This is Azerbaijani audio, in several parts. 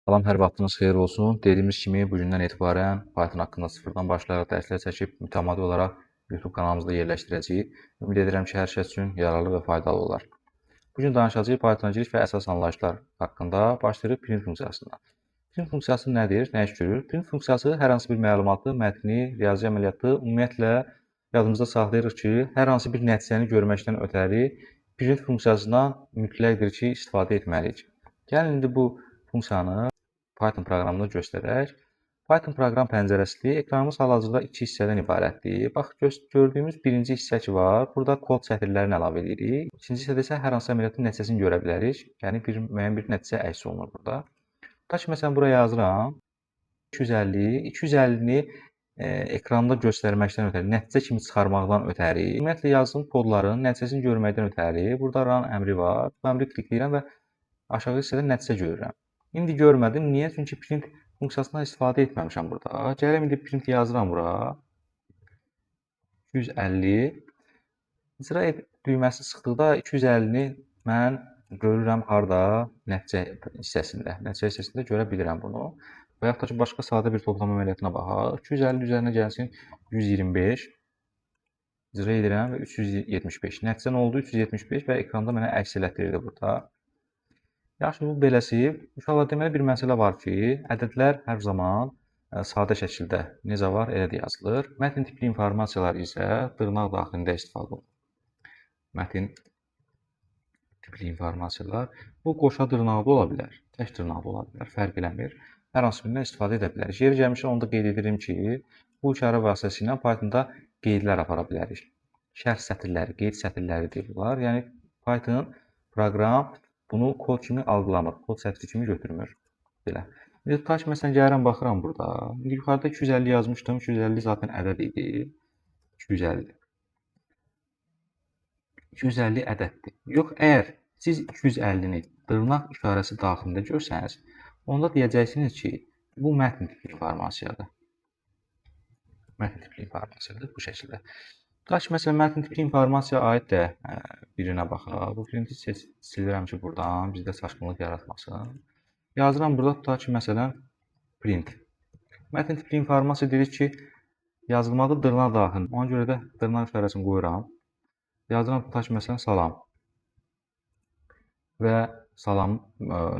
Salam, hər vaxtınız xeyir olsun. Dediyimiz kimi bugündən etibarən Python haqqında sıfırdan başlayaraq dərslər çəkib mütəmadi olaraq YouTube kanalımızda yerləşdirəcəyik. Ümid edirəm ki, hər kəs üçün yararlı və faydalı olar. Bu gün danışacağıq Pythona giriş və əsas anlayışlar haqqında. Başlayırıq print funksiyasından. Print funksiyası nədir, nə iş görür? Print funksiyası hər hansı bir məlumatı, mətni, riyazi əməliyyatı ümumiyyətlə yadımızda saxlayırıq ki, hər hansı bir nəticəni görməkdən ötəri print funksiyasından mütləqdir ki, istifadə etməliyik. Gəlin indi bu funksiyanı Python proqramında göstərək. Python proqram pəncərəsi ekranımız hal-hazırda iki hissədən ibarətdir. Bax, gördüyümüz birinci hissə ki var, burada kod sətirlərini əlavə edirik. İkinci hissədə isə hər hansı əməliyyatın nəticəsini görə bilərik. Yəni müəyyən bir nəticə əks olunur burada. Tutaq ki, məsələn bura yazıram 250-ni ekranda göstərməkdən ötəri, nəticə kimi çıxarmaqdan ötəri, ümumiyyətlə yazdığım kodların nəticəsini görməkdən ötəri burada run əmri var. Bu əmri klikləyirəm və aşağı hissədə nəticə görürəm. İndi görmədim. Niyə? Çünki print funksiyasından istifadə etməmişəm burada. Gəlirəm indi print yazıram bura. 250. İcra et düyməsi sıxdıqda 250-ni mən görürəm harda? Nəticə hissəsində. Nəticə hissəsində görə bilirəm bunu. Və yaxud da ki, başqa sadə bir toplama əməliyyatına baxaq. 250 üzərinə gəlsin 125. İcra edirəm və 375. Nəticə nə oldu? 375 və ekranda mənə əks elətdirirdi burada. Yaxşı, bu beləsi. Uşaqlar, deməli bir məsələ var ki, ədədlər hər zaman sadə şəkildə necə var, elə də yazılır. Mətn tipli informasiyalar isə dırnaq daxilində istifadə olunur. Mətn tipli informasiyalar. Bu qoşa dırnaqlı ola bilər, tək dırnaqlı ola bilər, fərq eləmir. Hər hansı birindən istifadə edə bilərik. Yeri gəlmişkən onu da qeyd edirəm ki, bu işarə vasitəsilə Pythonda qeydlər apara bilərik. Şərh sətirləri, qeyd sətirləri deyilir. Yəni Python proqram bunu kod kimi algılamır, kod sətri kimi götürmür. Belə. İndi tutaq ki, məsələn, gəlirəm, baxıram burada. İndi yuxarıda 250 yazmışdım, 250 zaten ədəd idi. 250. 250 ədəddir. Yox, əgər siz 250-ni dırnaq işarəsi daxilində görsəniz, onda deyəcəksiniz ki, bu mətn tipli informasiyadır. Mətn tipli informasiyadır bu şəkildə. Tutaq ki, məsələn, mətn tipli informasiya aid də birinə baxaq. Bu printi silirəm ki, buradan bizdə çaşqınlıq yaratmasın. Yazıram burada, tutaq ki, məsələn, print. Mətn tipli informasiya dedik ki, yazılmadı dırnaq daxil. Ona görə də dırnaq işarəsini qoyuram. Yazıram, tutaq ki, məsələn, salam. Və salam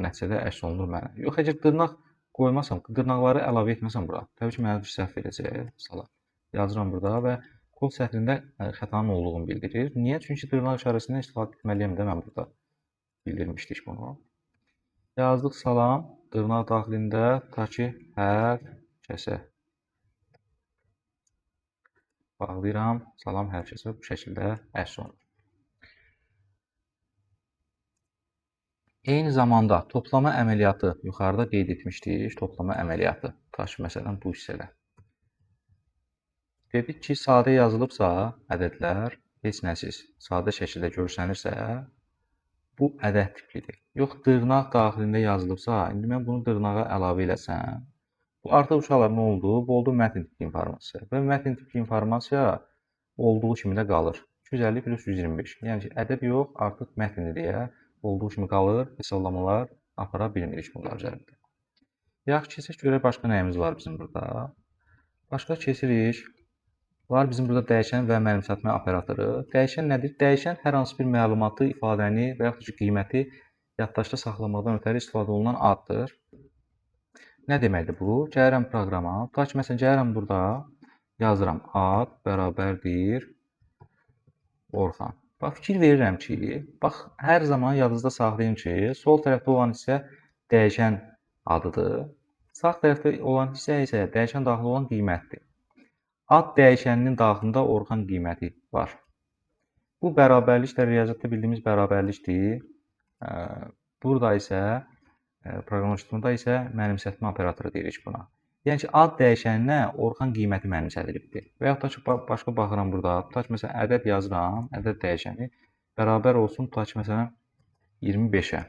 nəticədə əks olunur mənə. Yox, əgər dırnaq qoymasam, dırnaqları əlavə etməsəm bura, təbii ki, mənə bir səhv verəcək. Salam. Yazıram burada və kod sətrində xətanın olduğunu bildirir. Niyə? Çünki dırnaq işarəsindən istifadə etməliyəm də mən burada bildirmişdik bunu. Yazdıq salam, dırnaq daxilində tutaq ki, hər kəsə bağlayıram. Salam hər kəsə bu şəkildə əks olunur. Eyni zamanda toplama əməliyyatı yuxarıda qeyd etmişdik. Toplama əməliyyatı. Tutaq ki, məsələn, bu hissədə. Dedik ki, sadə yazılıbsa ədədlər, heç nəsiz, sadə şəkildə görsənirsə, bu ədəd tiplidir. Yox, dırnaq daxilində yazılıbsa, indi mən bunu dırnağa əlavə eləsəm, bu artıq uşaqlar nə oldu? Bu oldu mətn tipli informasiya. Və mətn tipli informasiya olduğu kimi də qalır. 250 plus 125. Yəni ki, ədəd yox, artıq mətndir deyə olduğu kimi qalır. Hesablamalar apara bilmirik bunlar üzərində. Yaxşı, keçək görək başqa nəyimiz var bizim burada. Başqa keçirik. Var bizim burada dəyişən və mənimsətmə operatoru. Dəyişən nədir? Dəyişən hər hansı bir məlumatı, ifadəni və yaxud da qiyməti yaddaşda saxlamaqdan ötəri istifadə olunan addır. Nə deməkdir bu? Gəlirəm proqrama. Tutaq ki, məsələn, gəlirəm burada yazıram ad bərabərdir Orxan. Bax, fikir verirəm ki, bax, hər zaman yadınızda saxlayın ki, sol tərəfdə olan hissə dəyişən adıdır. Sağ tərəfdə olan hissə isə dəyişən daxil olan qiymətdir. Ad dəyişəninin daxilində Orxan qiyməti var. Bu bərabərlik də riyaziyyatda bildiyimiz bərabərlikdir. Burada isə proqramlaşdırmada isə mənimsətmə operatoru deyirik buna. Yəni ki, ad dəyişəninə Orxan qiyməti mənimsədilibdir. Və yaxud da ki, başqa baxıram burada. Tutaq ki, məsələn, ədəd yazıram, ədəd dəyişəni bərabər olsun, tutaq ki, məsələn, 25-ə.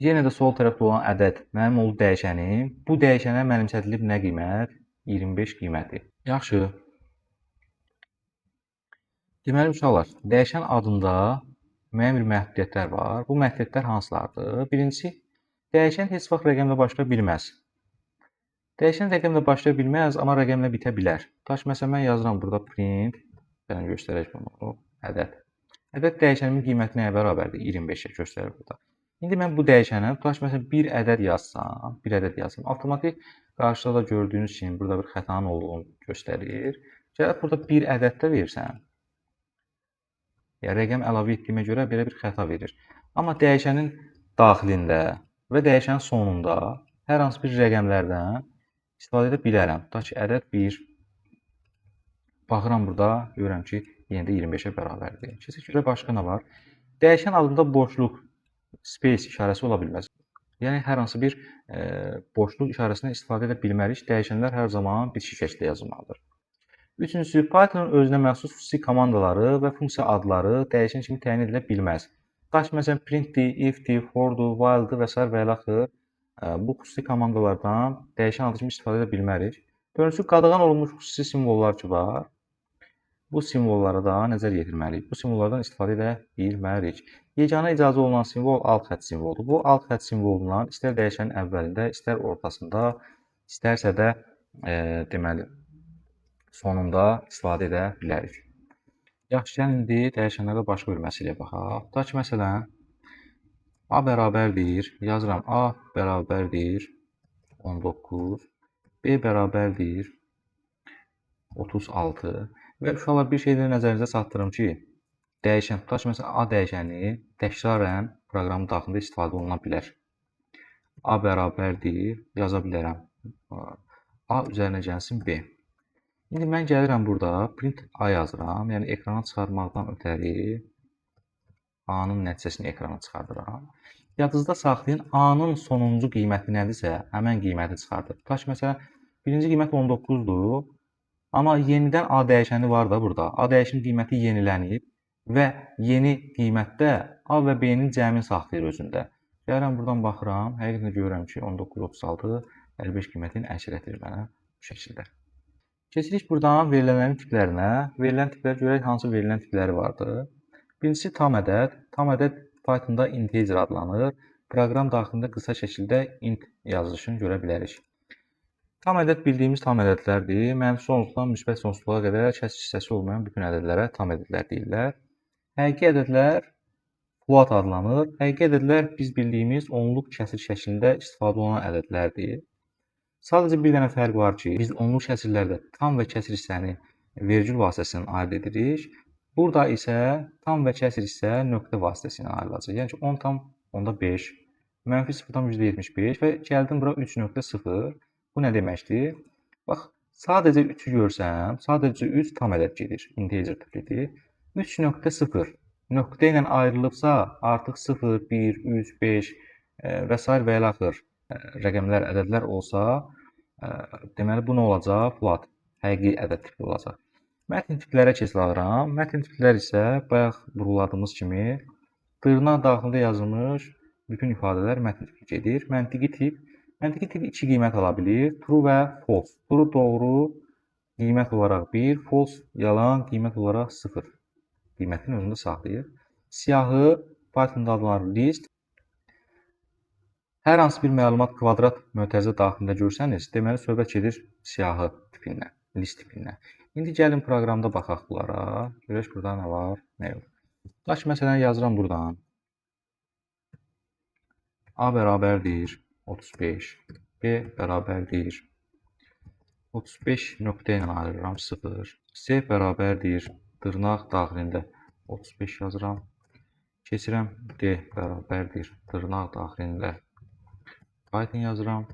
Yenə də sol tərəfdə olan ədəd mənim oldu dəyişənim. Bu dəyişənə mənimsədilib nə qiymət? 25 qiyməti. Yaxşı. Deməli, uşaqlar, dəyişən adında müəyyən bir məhdudiyyətlər var. Bu məhdudiyyətlər hansılardır? Birincisi, Dəyişən heç vaxt rəqəmlə başlaya bilməz. Dəyişən rəqəmlə başlaya bilməz, amma rəqəmlə bitə bilər. Tutaq ki, məsələn, mən yazıram burada print, gəlin göstərək bunu, ədəd. Ədəd dəyişənimin qiyməti nəyə bərabərdir? 25-ə göstərir burada. İndi mən bu dəyişənə, tutaq ki, məsələn, bir ədəd yazsam, avtomatik qarşıda da gördüyünüz kimi burada bir xətanın olduğunu göstərir. Gəlib burada bir ədəd də versən, yəni rəqəm əlavə etdiyimə görə belə bir xəta verir. Amma dəyişənin daxilində və dəyişənin sonunda hər hansı bir rəqəmlərdən istifadə edə bilərəm. Tutaq ki, ədəd 1. Baxıram burada, görürəm ki, yenə də 25-ə bərabərdir. Keçək görə başqa nə var? Dəyişən adında boşluq, space işarəsi ola bilməz. Yəni hər hansı bir boşluq işarəsindən istifadə edə bilmərik. Dəyişənlər hər zaman bitişik şəkildə yazılmalıdır. Üçüncüsü, Pythonun özünə məxsus xüsusi komandaları və funksiya adları dəyişən kimi təyin edilə bilməz. Tutaq ki, məsələn, print-dir, if-dir, for-dur, while-dır və s. və ilaxır. Bu xüsusi komandalardan dəyişən adı kimi istifadə edə bilmərik. Dördüncüsü, qadağan olunmuş xüsusi simvollar ki var. Bu simvollara da nəzər yetirməliyik. Bu simvollardan istifadə edə bilmərik. Yeganə icazə olunan simvol alt xətt simvoludur. Bu alt xətt simvolundan istər dəyişənin əvvəlində, istər ortasında, istərsə də deməli sonunda istifadə edə bilərik. Yaxşı, gəlin indi dəyişənlərdə başqa bir məsələyə baxaq. Tutaq ki, məsələn, A bərabərdir, yazıram A bərabərdir 19, B bərabərdir 36 və uşaqlar bir şeyləri nəzərinizə çatdırım ki, dəyişən, tutaq ki, məsələn, A dəyişəni təkrarən proqramın daxilində istifadə oluna bilər. A bərabərdir, yaza bilərəm. A üzərinə gəlsin B. İndi mən gəlirəm burada print A yazıram, yəni ekrana çıxarmaqdan ötəri A-nın nəticəsini ekrana çıxardıram. Yadınızda saxlayın, A-nın sonuncu qiyməti nədirsə, həmən qiyməti çıxardır. Tutaq ki, məsələn, birinci qiymət 19-dur, amma yenidən A dəyişəni var da burada. A dəyişinin qiyməti yenilənib və yeni qiymətdə A və B-nin cəmini saxlayır özündə. Gəlirəm buradan baxıram, həqiqətən görürəm ki, 19-36 55 qiymətini əks etdirir mənə bu şəkildə. Keçirik buradan verilənlərin tiplərinə. Verilən tiplərə görək hansı verilən tipləri vardır. Birincisi tam ədəd. Tam ədəd Pythonda integer adlanır. Proqram daxilində qısa şəkildə int yazılışını görə bilərik. Tam ədəd bildiyimiz tam ədədlərdir. Mənfi sonsuzdan müsbət sonsuzluğa qədər kəsr hissəsi olmayan bütün ədədlərə tam ədədlər deyirlər. Həqiqi ədədlər float adlanır. Həqiqi ədədlər biz bildiyimiz onluq kəsr şəklində istifadə olunan ədədlərdir. Sadəcə bir dənə fərq var ki, biz onluq kəsrlərdə tam və kəsr hissəni vergül vasitəsilə ayırd edirik. Burada isə tam və kəsr hissə nöqtə vasitəsilə ayrılacaq. Yəni ki, 10 tam onda 5, mənfi 0-dan %75 və gəldim bura 3.0. Bu nə deməkdir? Bax, sadəcə 3-ü görsəm, sadəcə 3 tam ədəd gedir, integer tiplidir. 3.0 nöqtə ilə ayrılıbsa, artıq 0, 1, 3, 5 və s. və ilaxır rəqəmlər, ədədlər olsa, deməli bu nə olacaq? Float, həqiqi ədəd tipli olacaq. Mətn tiplərə keçid alıram. Mətn tiplər isə bayaq vurguladığımız kimi dırnaq daxilində yazılmış bütün ifadələr mətn tipli gedir. Məntiqi tip 2 qiymət ala bilir. True və false. True doğru qiymət olaraq 1, false yalan qiymət olaraq 0 qiymətini özündə saxlayır. Siyahı Pythonda adlanır list. Hər hansı bir məlumat kvadrat mötərizə daxilində görsəniz, deməli söhbət gedir siyahı tipindən, list tipindən. İndi gəlin proqramda baxaq bunlara. Görək burada nə var, nə yox. Tutaq ki, məsələn yazıram buradan. A bərabərdir 35, B bərabərdir 35 nöqtə ilə ayırıram 0, C bərabərdir dırnaq daxilində 35 yazıram. Keçirəm D bərabərdir dırnaq daxilində Python yazıram.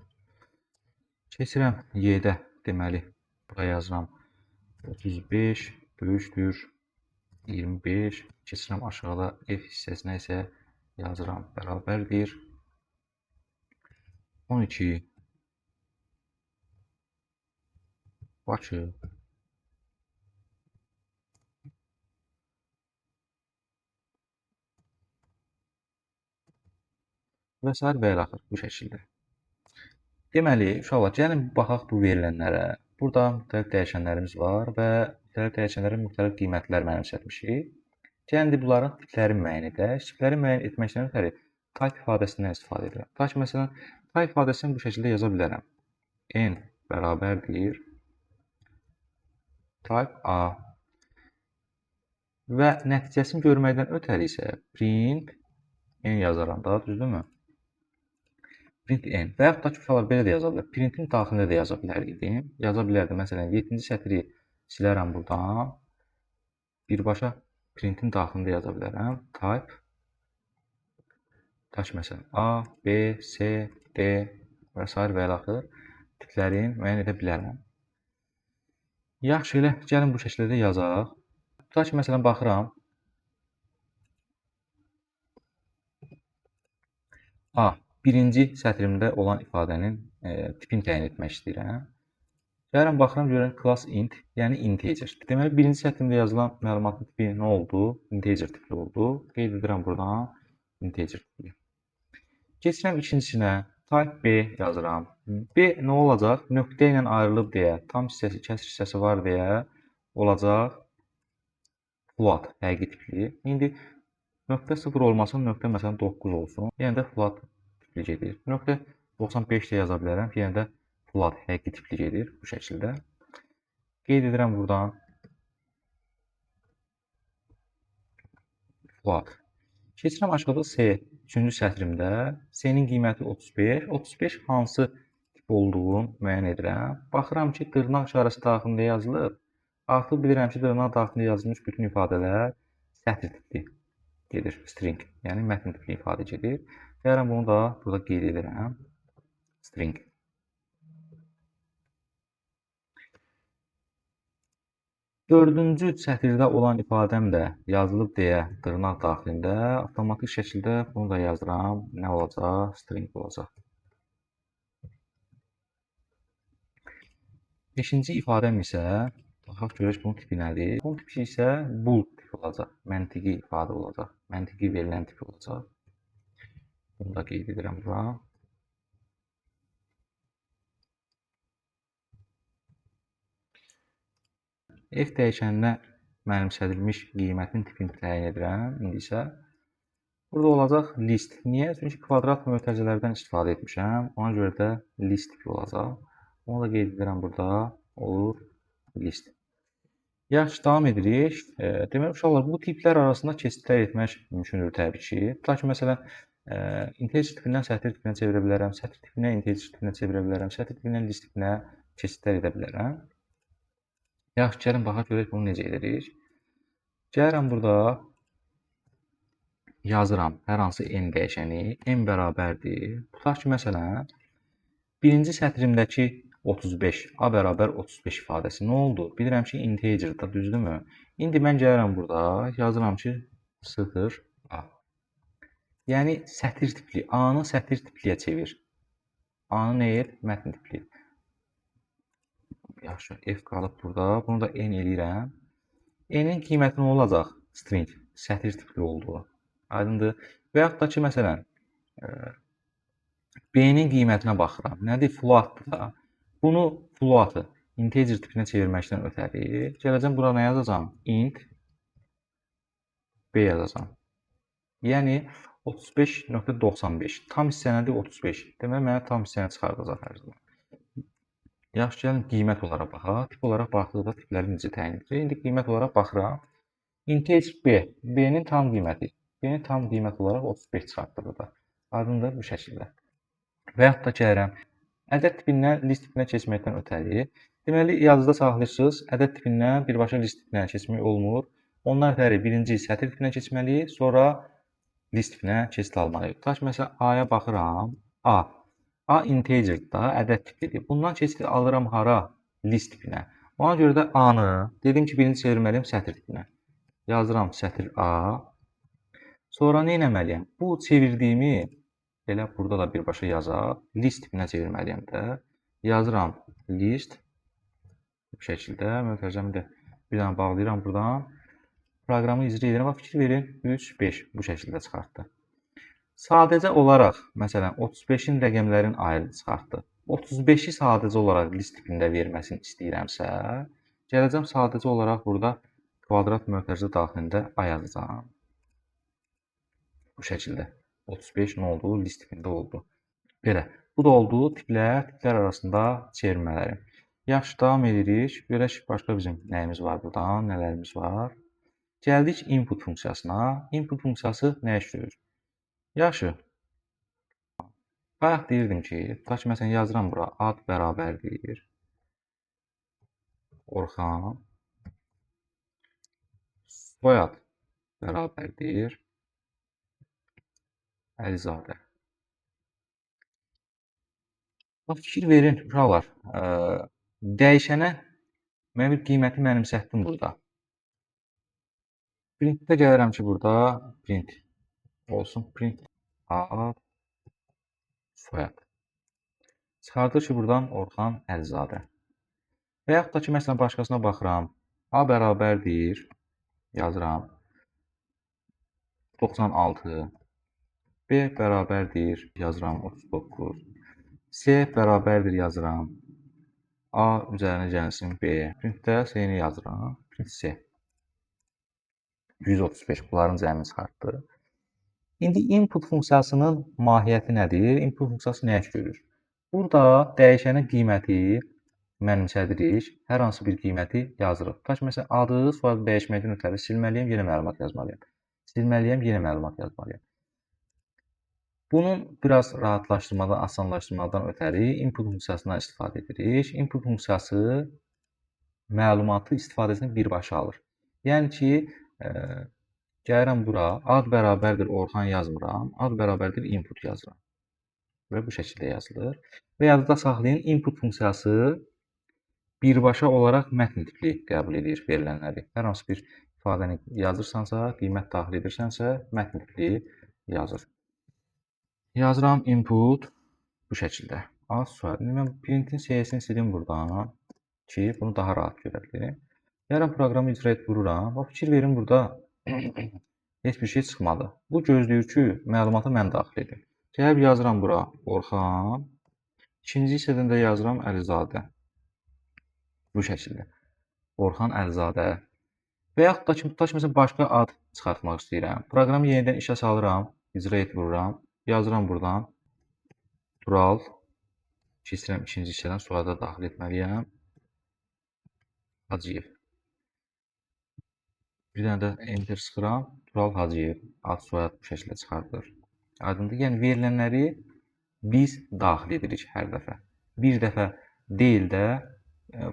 Keçirəm Y-də, deməli, buraya yazıram 35 böyükdür 25. Keçirəm aşağıda F hissəsinə isə yazıram bərabərdir 12. Bakı. Və s. və ilaxır bu şəkildə. Deməli, uşaqlar, gəlin baxaq bu verilənlərə. Burada müxtəlif dəyişənlərimiz var və müxtəlif dəyişənlərə müxtəlif qiymətlər mənimsətmişik. Gəlin bunların tiplərini müəyyən edək. Tipləri müəyyən etməkdən ötəri type ifadəsindən istifadə edirəm. Tutaq ki, məsələn, type ifadəsini bu şəkildə yaza bilərəm. N bərabərdir type A və nəticəsini görməkdən ötəri isə print N yazaram da, düzdürmü? Print N və yaxud da ki, uşaqlar belə də yaza bilər. Printin daxilində də yaza bilərdim. Yaza bilərdim. Məsələn, 7-ci sətri silərəm buradan. Birbaşa printin daxilində yaza bilərəm. Type Taş məsələn A, B, C, D və s. və ilaxır tiplərini müəyyən edə bilərəm. Yaxşı, elə gəlin bu şəkildə yazaq. Tutaq ki, məsələn, baxıram. A, birinci sətrimdə olan ifadənin tipini təyin etmək istəyirəm. Gəlirəm, baxıram, görürəm class int, yəni integer. Deməli, birinci sətrimdə yazılan məlumatın tipi nə oldu? Integer tipli oldu. Qeyd edirəm buradan integer tipli. Keçirəm ikincisinə, type B yazıram. B nə olacaq? Nöqtə ilə ayrılıb deyə, tam hissəsi, kəsr hissəsi var deyə olacaq float, həqiqi tipli. İndi nöqtə 0 olmasın, nöqtə məsələn 9 olsun. Yəni də float tipli gedir. Nöqtə 95 də yaza bilərəm. Yəni də float, həqiqi tipli gedir bu şəkildə. Qeyd edirəm buradan float. Keçirəm aşağıda C. Üçüncü sətrimdə C-nin qiyməti 35. 35 hansı tip olduğunu müəyyən edirəm. Baxıram ki, dırnaq işarəsi daxilində yazılıb. Artıq bilirəm ki, dırnaq daxilində yazılmış bütün ifadələr sətr tipli gedir. String, yəni mətn tipli ifadə gedir. Gəlirəm bunu da burada qeyd edirəm. String. Dördüncü sətirdə olan ifadəm də yazılıb deyə dırnaq daxilində avtomatik şəkildə bunu da yazıram. Nə olacaq? String olacaq. Beşinci ifadəm isə, baxaq görək bunun tipi nədir? Bunun tipi isə bool tipi olacaq. Məntiqi ifadə olacaq. Məntiqi verilən tipi olacaq. Bunu da qeyd edirəm bura. F dəyişəninə mənimsədilmiş qiymətin tipini təyin edirəm. İndi isə burada olacaq list. Niyə? Çünki kvadrat mötərizələrdən istifadə etmişəm. Ona görə də list tipi olacaq. Onu da qeyd edirəm burada. Olur list. Yaxşı, davam edirik. Deməli, uşaqlar, bu tiplər arasında keçidlər etmək mümkündür təbii ki. Tutaq ki, məsələn, integer tipindən sətr tipinə çevirə bilərəm. Sətr tipindən integer tipinə çevirə bilərəm. Sətr tipindən list tipinə keçidlər edə bilərəm. Yaxşı, gəlin baxaq görək bunu necə edirik. Gəlirəm burada yazıram hər hansı n dəyişəni. N bərabərdir. Tutaq ki, məsələn, birinci sətrimdəki 35, A bərabər 35 ifadəsi nə oldu? Bilirəm ki, integerdə, düzdürmü? İndi mən gəlirəm burada, yazıram ki, 0 A. Yəni, sətir tipli, A-nı sətir tipliyə çevir. A-nı nə et? Mətn tipli. Yaxşı, F qalıb burada. Bunu da N eləyirəm. N-in qiyməti nə olacaq? String, sətir tipli oldu. Aydındır. Və yaxud da ki, məsələn, B-nin qiymətinə baxıram. Nədir? Floatdır da. Bunu floatı integer tipinə çevirməkdən ötəri gələcəm bura nə yazacağam? Int B yazacağam. Yəni 35.95. Tam hissə nədir? 35. Deməli, mənə tam hissəni çıxardacaq hər zaman. Yaxşı, gəlin qiymət olaraq baxaq. Tip olaraq baxdıqda tipləri necə təyin edirik? İndi qiymət olaraq baxıram. Integer B. B-nin tam qiyməti. B-nin tam qiymət olaraq 35 çıxartdı burada. Aydındır bu şəkildə. Və yaxud da gəlirəm. Ədəd tipindən list tipinə keçməkdən ötəri. Deməli, yazıda saxlayırsınız. Ədəd tipindən birbaşa list tipinə keçmək olmur. Ondan ötəri birinci sətir tipinə keçməliyik. Sonra list tipinə keçid almalıyıq. Tutaq ki, məsələn, A-ya baxıram. A. A integer da ədəd tiplidir. Bundan keçid alıram hara? List tipinə. Ona görə də A-nı dedim ki, birinci çevirməliyəm sətir tipinə. Yazıram sətir A. Sonra nə etməliyəm? Bu çevirdiyimi elə burada da birbaşa yazaq. List tipinə çevirməliyəm də. Yazıram list. Bu şəkildə mötərizəmi də bir dənə bağlayıram buradan. Proqramı icra edirəm. Fikir verin. 3, 5 bu şəkildə çıxartdı. Sadəcə olaraq, məsələn, 35-in rəqəmlərin ayrı çıxartdı. 35-i sadəcə olaraq list tipində verməsini istəyirəmsə, gələcəm sadəcə olaraq burada kvadrat mötərizə daxilində A yazacağam. Bu şəkildə. 35 nə oldu? List tipində oldu. Belə. Bu da oldu tiplər, tiplər arasında çevirmələri. Yaxşı, davam edirik. Görək başqa bizim nəyimiz var burdan, nələrimiz var. Gəldik input funksiyasına. Input funksiyası nə iş görür? Yaxşı. Bayaq deyirdim ki, tutaq ki, məsələn yazıram bura ad bərabərdir Orxan, soyad bərabərdir Əlizadə. Bax, fikir verin, uşaqlar. Dəyişənə mən bir qiyməti mənimsətdim burada. Printdə gəlirəm ki, burada print olsun. Print ad soyad. Çıxardır ki, buradan Orxan Əlizadə. Və yaxud da ki, məsələn, başqasına baxıram. A bərabərdir, yazıram 96. B bərabərdir, yazıram 39. C bərabərdir, yazıram. A üzərinə gəlsin B. Printdə C-ni yazıram. Print C. 135 bunların cəmini çıxartdı. İndi input funksiyasının mahiyyəti nədir? Input funksiyası nə iş görür? Burada dəyişənə qiyməti mənimsədirik. Hər hansı bir qiyməti yazırıq. Tutaq ki, məsələn, adı, soyadı dəyişməkdən ötəri silməliyəm, yenə məlumat yazmalıyam. Silməliyəm, yenə məlumat yazmalıyam. Bunun biraz rahatlaşdırmadan, asanlaşdırmadan ötəri input funksiyasından istifadə edirik. Input funksiyası məlumatı istifadəsini birbaşa alır. Yəni ki, gəlirəm bura, ad bərabərdir Orxan yazmıram, ad bərabərdir input yazıram. Və bu şəkildə yazılır. Və yadda saxlayın, input funksiyası birbaşa olaraq mətn tipli qəbul edir verilənləri. Hər hansı bir ifadəni yazırsansa, qiymət daxil edirsənsə, mətn tipli yazır. Yazıram input bu şəkildə. Ad soyad. İndi mən printin CS-ni silim buradan ki, bunu daha rahat görə bilim. Gəlirəm proqramı icra et vururam. Bax, fikir verin burada heç bir şey çıxmadı. Bu gözləyir ki, məlumatı mən daxil edim. Gəlib yazıram bura Orxan. İkinci hissədən də yazıram Əlizadə. Bu şəkildə. Orxan Əlizadə. Və yaxud da ki, məsələn, başqa ad çıxartmaq istəyirəm. Proqramı yenidən işə salıram. İcra et vururam. Yazıram buradan. Tural. Keçirəm ikinci hissədən soyada daxil etməliyəm. Hacıyev. Bir dənə də enter sıxıram. Tural Hacıyev. Ad soyad bu şəkildə çıxardır. Aydındır. Yəni verilənləri biz daxil edirik hər dəfə. Bir dəfə deyil də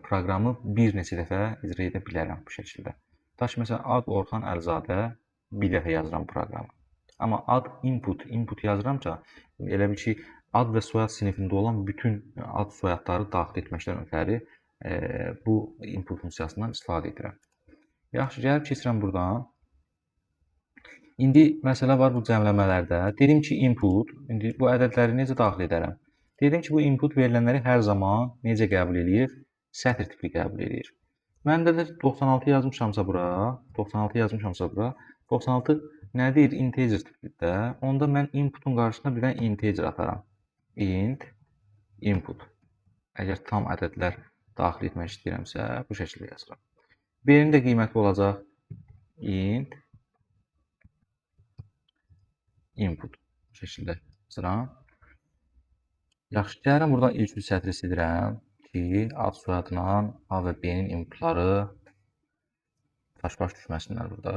proqramı bir neçə dəfə icra edə bilərəm bu şəkildə. Tutaq ki, məsələn, ad Orxan Əlizadə bir dəfə yazıram proqramı. Amma ad input yazıramca elə bil ki, ad və soyad sinifində olan bütün ad soyadları daxil etməkdən ötəri bu input funksiyasından istifadə edirəm. Yaxşı, gəlib keçirəm buradan. İndi məsələ var bu cəmləmələrdə. Dedim ki, input, indi bu ədədləri necə daxil edərəm? Dedim ki, bu input verilənləri hər zaman necə qəbul edir? Sətr tipli qəbul edir. Məndə də 96 yazmışamsa bura, 96 nədir? Integer tiplidə. Onda mən inputun qarşısına bir dənə integer ataram. Int, input. Əgər tam ədədlər daxil etmək istəyirəmsə, bu şəkildə yazıram. B-nin də qiyməti olacaq int input şəkildə yazıram. Yaxşı, gəlirəm buradan ilk üç sətri silirəm ki, ad soyadla A və B-nin inputları daş-baş düşməsinlər burada.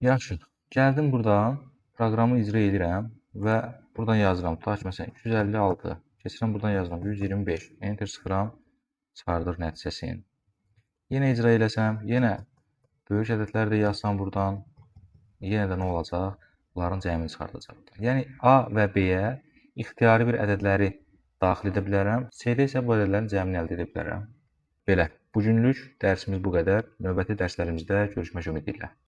Yaxşı, gəldim buradan proqramı icra edirəm və buradan yazıram. Tutaq ki, məsələn 256, keçirəm buradan yazıram 125, enter sıxıram. Çıxardır nəticəsini. Yenə icra eləsəm, yenə böyük ədədləri də yazsam buradan, yenə də nə olacaq? Bunların cəmini çıxardacaq. Yəni A və B-yə ixtiyari bir ədədləri daxil edə bilərəm. C-də isə bu ədədlərin cəmini əldə edə bilərəm. Belə, bugünlük dərsimiz bu qədər. Növbəti dərslərimizdə görüşmək ümidi ilə.